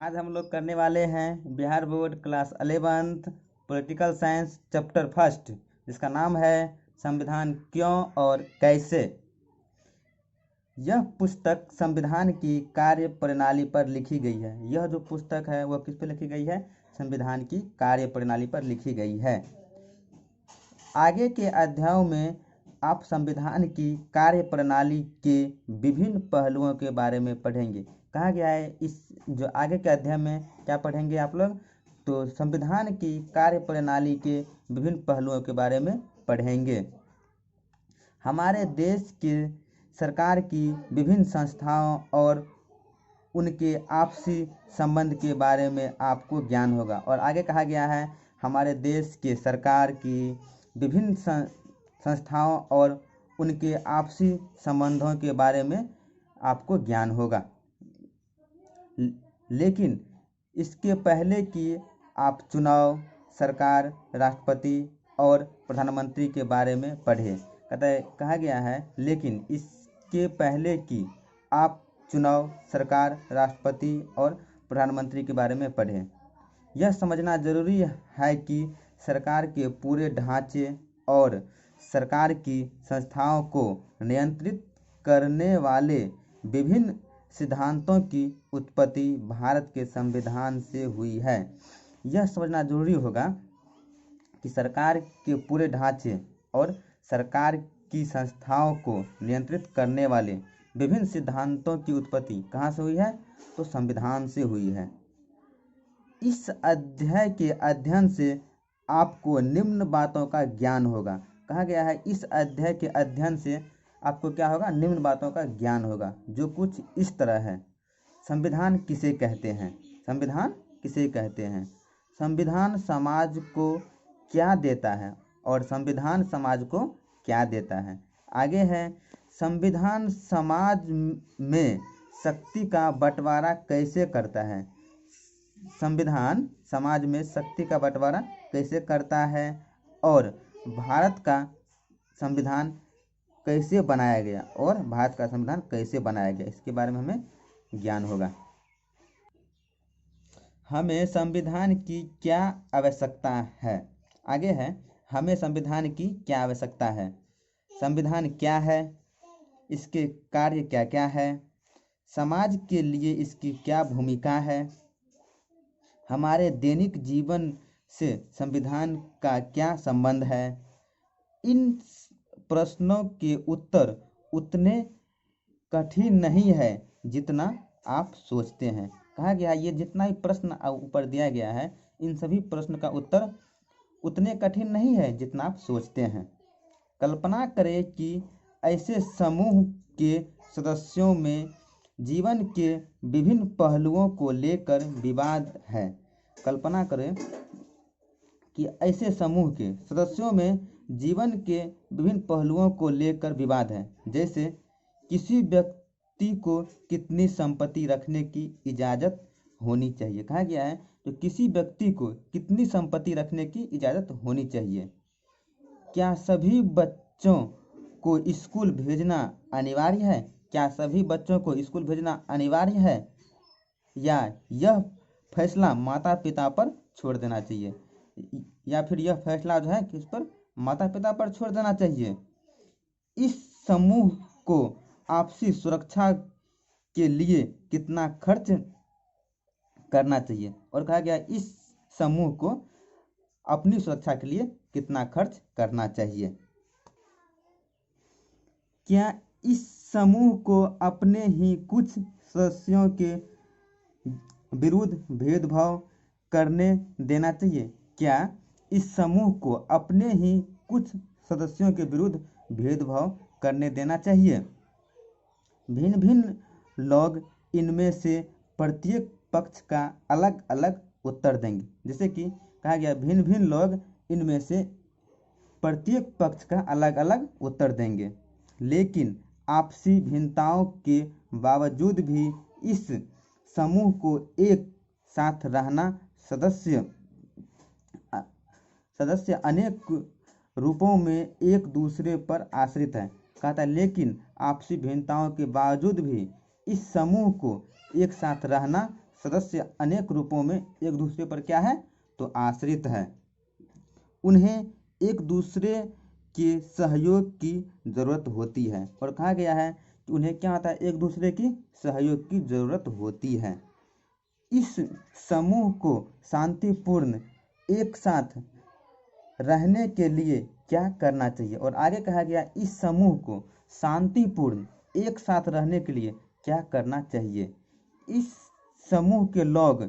आज हम लोग करने वाले हैं Bihar board class 11th political science chapter first, जिसका नाम है संविधान क्यों और कैसे। यह पुस्तक संविधान की कार्य प्रणाली पर लिखी गई है। यह जो पुस्तक है वह किस पर लिखी गई है? संविधान की कार्य प्रणाली पर लिखी गई है। आगे के अध्यायों में आप संविधान की कार्य प्रणाली के विभिन्न पहलुओं के बारे में पढ़ेंगे। कहा गया है इस जो आगे के अध्याय में क्या पढ़ेंगे आप लोग? तो संविधान की कार्य प्रणाली के विभिन्न पहलुओं के बारे में पढ़ेंगे। हमारे देश के सरकार की विभिन्न संस्थाओं और उनके आपसी संबंध के बारे में आपको ज्ञान होगा। और आगे कहा गया है हमारे देश के सरकार की विभिन्न संस्थाओं और उनके आपसी संबंधों के बारे में आपको ज्ञान होगा। लेकिन इसके पहले कि आप चुनाव, सरकार, राष्ट्रपति और प्रधानमंत्री के बारे में पढ़ें। कहा गया है लेकिन इसके पहले कि आप चुनाव, सरकार, राष्ट्रपति और प्रधानमंत्री के बारे में पढ़ें। यह समझना जरूरी है कि सरकार के पूरे ढांचे और सरकार की संस्थाओं को नियंत्रित करने वाले विभिन्न सिद्धांतों की उत्पत्ति भारत के संविधान से हुई है। यह समझना जरूरी होगा कि सरकार के पूरे ढांचे और सरकार की संस्थाओं को नियंत्रित करने वाले विभिन्न सिद्धांतों की उत्पत्ति कहाँ से हुई है? तो संविधान से हुई है। इस अध्याय के अध्ययन से आपको निम्न बातों का ज्ञान होगा। कहा गया है इस अध्याय के अध्ययन से आपको क्या होगा? निम्न बातों का ज्ञान होगा, जो कुछ इस तरह है। संविधान किसे कहते हैं? संविधान किसे कहते हैं? संविधान समाज को क्या देता है और संविधान समाज को क्या देता है? आगे है संविधान समाज में शक्ति का बंटवारा कैसे करता है? संविधान समाज में शक्ति का बंटवारा कैसे करता है और भारत का संविधान कैसे बनाया गया और भारत का संविधान कैसे बनाया गया, इसके बारे में हमें ज्ञान होगा। हमें संविधान की क्या आवश्यकता है? आगे है हमें संविधान की क्या आवश्यकता है? संविधान क्या है? इसके कार्य क्या क्या है? समाज के लिए इसकी क्या भूमिका है? हमारे दैनिक जीवन से संविधान का क्या संबंध है? इन प्रश्नों के उत्तर उतने कठिन नहीं है जितना आप सोचते हैं। कहा गया है ये जितना भी प्रश्न ऊपर दिया गया है, इन सभी प्रश्न का उत्तर उतने कठिन नहीं है जितना आप सोचते हैं। कल्पना करें कि ऐसे समूह के सदस्यों में जीवन के विभिन्न पहलुओं को लेकर विवाद है। कल्पना करें कि ऐसे समूह के सदस्यों में जीवन के विभिन्न पहलुओं को लेकर विवाद है, जैसे किसी व्यक्ति को कितनी संपत्ति रखने की इजाज़त होनी चाहिए। कहा गया है तो किसी व्यक्ति को कितनी संपत्ति रखने की इजाज़त होनी चाहिए। क्या सभी बच्चों को स्कूल भेजना अनिवार्य है? क्या सभी बच्चों को स्कूल भेजना अनिवार्य है या यह फैसला माता पिता पर छोड़ देना चाहिए, या फिर यह फैसला जो है किस पर? माता पिता पर छोड़ देना चाहिए। इस समूह को आपसी सुरक्षा के लिए कितना खर्च करना चाहिए? और कहा गया इस समूह को अपनी सुरक्षा के लिए कितना खर्च करना चाहिए। क्या इस समूह को अपने ही कुछ सदस्यों के विरुद्ध भेदभाव करने देना चाहिए? क्या इस समूह को अपने ही कुछ सदस्यों के विरुद्ध भेदभाव करने देना चाहिए? भिन्न भिन्न लोग इनमें से प्रत्येक पक्ष का अलग अलग उत्तर देंगे। जैसे कि कहा गया भिन्न भिन्न लोग इनमें से प्रत्येक पक्ष का अलग अलग उत्तर देंगे, लेकिन आपसी भिन्नताओं के बावजूद भी इस समूह को एक साथ रहना सदस्य अनेक रूपों में एक दूसरे पर आश्रित है। कहता है लेकिन आपसी भिन्नताओं के बावजूद भी इस समूह को एक साथ रहना सदस्य अनेक रूपों में एक दूसरे पर क्या है, तो आश्रित है। उन्हें एक दूसरे के सहयोग की जरूरत होती है। और कहा गया है कि उन्हें क्या होता है, एक दूसरे की सहयोग की जरूरत होती है। इस समूह को शांतिपूर्ण एक साथ रहने के लिए क्या करना चाहिए। और आगे कहा गया इस समूह को शांतिपूर्ण एक साथ रहने के लिए क्या करना चाहिए। इस समूह के लोग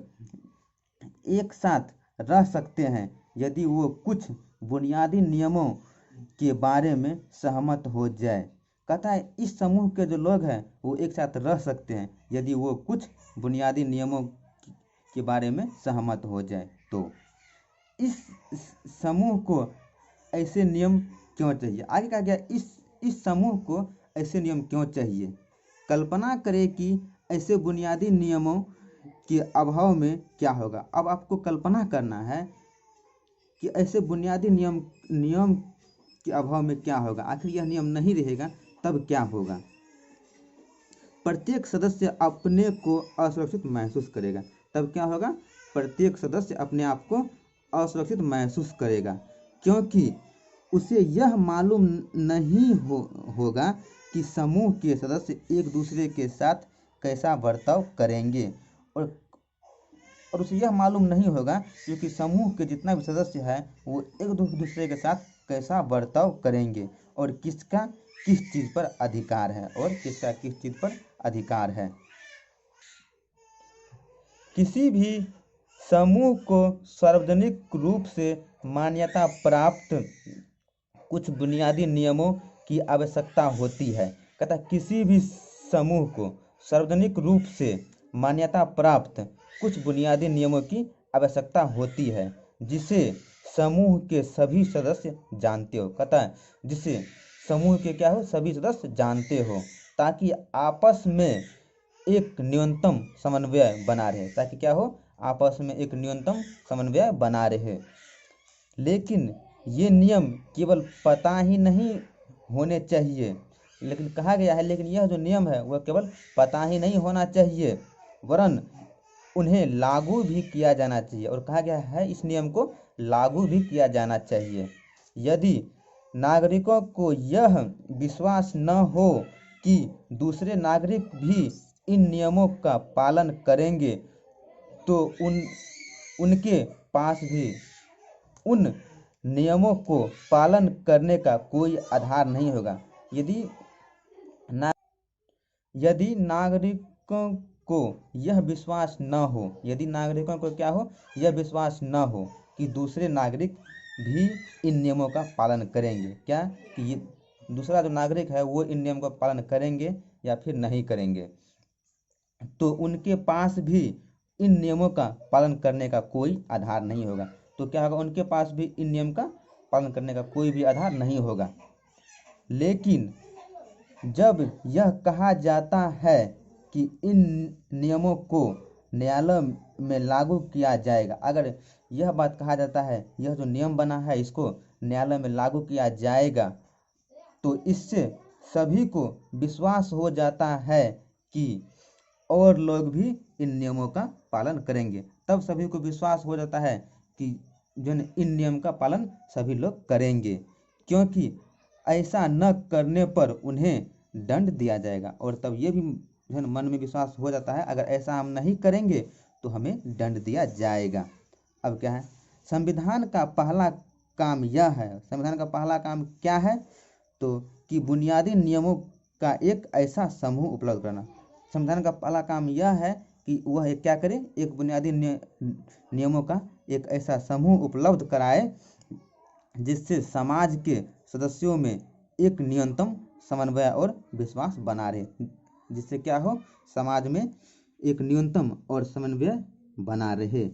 एक साथ रह सकते हैं यदि वो कुछ बुनियादी नियमों के बारे में सहमत हो जाए। कहता है इस समूह के जो लोग हैं वो एक साथ रह सकते हैं यदि वो कुछ बुनियादी नियमों के बारे में सहमत हो जाए। तो इस समूह को ऐसे नियम क्यों चाहिए। आगे कहा गया इस समूह को ऐसे नियम क्यों चाहिए। कल्पना करें कि ऐसे बुनियादी नियमों के अभाव में क्या होगा। अब आपको कल्पना करना है कि ऐसे बुनियादी नियम के अभाव में क्या होगा। आखिर यह नियम नहीं रहेगा तब क्या होगा। प्रत्येक सदस्य अपने को असुरक्षित महसूस करेगा। तब क्या होगा, प्रत्येक सदस्य अपने आप को असुरक्षित महसूस करेगा, क्योंकि उसे यह मालूम नहीं होगा कि समूह के सदस्य एक दूसरे के साथ कैसा बर्ताव करेंगे। और उसे यह मालूम नहीं होगा क्योंकि समूह के जितना भी सदस्य है वो एक दूसरे के साथ कैसा बर्ताव करेंगे और किसका किस चीज़ पर अधिकार है और किसका किस चीज़ पर अधिकार है। किसी भी समूह को सार्वजनिक रूप से मान्यता प्राप्त कुछ बुनियादी नियमों की आवश्यकता होती है। कहता किसी भी समूह को सार्वजनिक रूप से मान्यता प्राप्त कुछ बुनियादी नियमों की आवश्यकता होती है जिसे समूह के सभी सदस्य जानते हो। कहता है जिसे समूह के क्या हो, सभी सदस्य जानते हो, ताकि आपस में एक न्यूनतम समन्वय बना रहे। ताकि क्या हो, आपस में एक न्यूनतम समन्वय बना रहे। लेकिन ये नियम केवल पता ही नहीं होने चाहिए। लेकिन कहा गया है लेकिन यह जो नियम है वह केवल पता ही नहीं होना चाहिए वरन उन्हें लागू भी किया जाना चाहिए। और कहा गया है इस नियम को लागू भी किया जाना चाहिए। यदि नागरिकों को यह विश्वास न हो कि दूसरे नागरिक भी इन नियमों का पालन करेंगे तो उनके पास भी उन नियमों को पालन करने का कोई आधार नहीं होगा। यदि नागरिकों को यह विश्वास न हो, यदि नागरिकों को क्या हो, यह विश्वास न हो कि दूसरे नागरिक भी इन नियमों का पालन करेंगे, क्या कि ये दूसरा जो नागरिक है वो इन नियमों का पालन करेंगे या फिर नहीं करेंगे, तो उनके पास भी इन नियमों का पालन करने का कोई आधार नहीं होगा। तो क्या होगा, उनके पास भी इन नियम का पालन करने का कोई भी आधार नहीं होगा। लेकिन जब यह कहा जाता है कि इन नियमों को न्यायालय में लागू किया जाएगा, अगर यह बात कहा जाता है यह जो नियम बना है इसको न्यायालय में लागू किया जाएगा, तो इससे सभी को विश्वास हो जाता है कि और लोग भी इन नियमों का पालन करेंगे। तब सभी को विश्वास हो जाता है कि जो इन नियम का पालन सभी लोग करेंगे, क्योंकि ऐसा न करने पर उन्हें दंड दिया जाएगा। और तब ये भी मन में विश्वास हो जाता है अगर ऐसा हम नहीं करेंगे तो हमें दंड दिया जाएगा। अब क्या है, संविधान का पहला काम यह है, संविधान का पहला काम क्या है, तो कि बुनियादी नियमों का एक ऐसा समूह उपलब्ध करना। संविधान का पहला काम यह है कि वह क्या करे, एक बुनियादी नियमों का एक ऐसा समूह उपलब्ध कराए जिससे समाज के सदस्यों में एक न्यूनतम समन्वय और विश्वास बना रहे, जिससे क्या हो, समाज में एक न्यूनतम और समन्वय बना रहे।